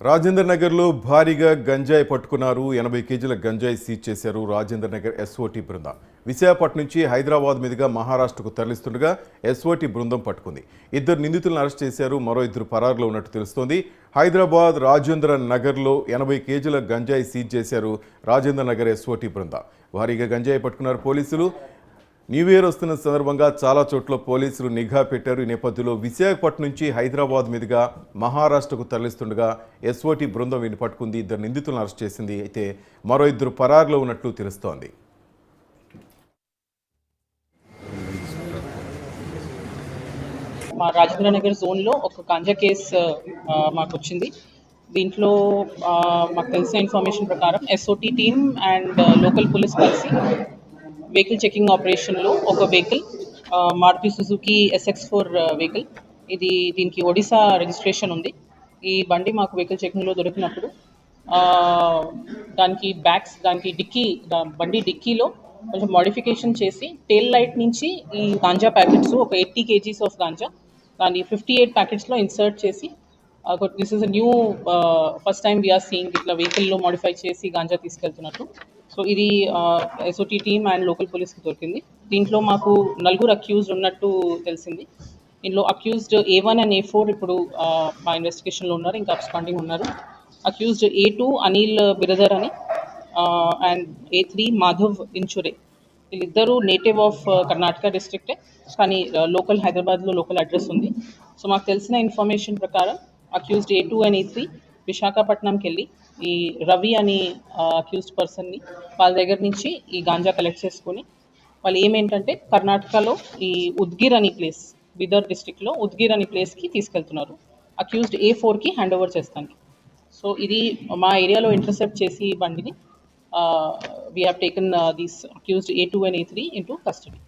రాజేందర్ నగర్లో భారీగా గంజాయి పట్టుకున్నారు. 80 కేజీల గంజాయి సీజ్ చేశారు రాజేందర్ నగర్ ఎస్ఓటీ బృందం. విశాఖపట్నం నుంచి హైదరాబాద్ మీదుగా మహారాష్ట్రకు తరలిస్తుండగా ఎస్ఓటీ బృందం పట్టుకుంది. 2 నిందితులను అరెస్ట్ చేశారు. మరో 2 పరారులో ఉన్నట్టు తెలుస్తోంది. హైదరాబాద్ రాజేంద్ర నగర్లో 80 కేజీల గంజాయి సీజ్ చేశారు రాజేందర్ నగర్ ఎస్ఓటీ బృందం. భారీగా గంజాయి పట్టుకున్నారు పోలీసులు. న్యూ ఇయర్ వస్తున్న సందర్భంగా చాలా చోట్ల పోలీసులు నిఘా పెట్టారు. ఈ నేపథ్యంలో విశాఖపట్నం నుంచి హైదరాబాద్ మీదుగా మహారాష్ట్రకు తరలిస్తుండగా ఎస్ఓటీ బృందం వీటిని పట్టుకుంది. 2 నిందితులను అరెస్ట్ చేసింది. అయితే మరో 2 పరారులో ఉన్నట్లు తెలుస్తోంది. మా రాజేంద్ర నగర్ జోన్లో ఒక గాంజా కేసు మాకు వచ్చింది. దీంట్లో మాకు తెలిసిన ఇన్ఫర్మేషన్ ప్రకారం SOT team and local police కలిసి వెహికల్ చెకింగ్ ఆపరేషన్లో ఒక vehicle Maruti Suzuki SX4 vehicle, దీనికి ఒడిశా రిజిస్ట్రేషన్ ఉంది. ఈ బండి మాకు వెహికల్ చెకింగ్లో దొరికినప్పుడు దానికి బండి డిక్కీలో కొంచెం మోడిఫికేషన్ చేసి టెయిల్ లైట్ నుంచి ఈ గాంజా ప్యాకెట్స్ ఒక 80 kgs ఆఫ్ గాంజా దాన్ని 58 ప్యాకెట్స్లో ఇన్సర్ట్ చేసి, this is a new first time we're seeing ఇట్లా వెహికల్లో మోడిఫై చేసి గాంజా తీసుకెళ్తున్నట్టు. సో ఇది ఎస్ఓటీ టీమ్ అండ్ లోకల్ పోలీస్కి దొరికింది. దీంట్లో మాకు 4 అక్యూజ్డ్ ఉన్నట్టు తెలిసింది. దీంట్లో అక్యూజ్డ్ A1 అండ్ A4 ఇప్పుడు మా ఇన్వెస్టిగేషన్లో ఉన్నారు, ఇంకా అబ్స్కాండింగ్ ఉన్నారు. అక్యూజ్డ్ A2 అనిల్ బిరదర్ అని అండ్ A3 మాధవ్ ఇంచురే, వీళ్ళిద్దరూ నేటివ్ ఆఫ్ కర్ణాటక డిస్ట్రిక్టే, కానీ లోకల్ హైదరాబాద్లో లోకల్ అడ్రస్ ఉంది. సో మాకు తెలిసిన ఇన్ఫర్మేషన్ ప్రకారం అక్యూజ్డ్ A2 అండ్ A3 విశాఖపట్నంకి వెళ్ళి ఈ రవి అని అక్యూజ్డ్ పర్సన్ని వాళ్ళ దగ్గర నుంచి ఈ గాంజా కలెక్ట్ చేసుకొని వాళ్ళు ఏమేంటంటే కర్ణాటకలో ఈ ఉద్గిర్ అని ప్లేస్, బిదర్ డిస్ట్రిక్ట్లో ఉద్గిర్ అని ప్లేస్కి తీసుకెళ్తున్నారు అక్యూజ్డ్ A4కి హ్యాండ్ ఓవర్ చేస్తానికి. సో ఇది మా ఏరియాలో ఇంటర్సెప్ట్ చేసి బండిని we have taken these accused A2 and A3 into custody.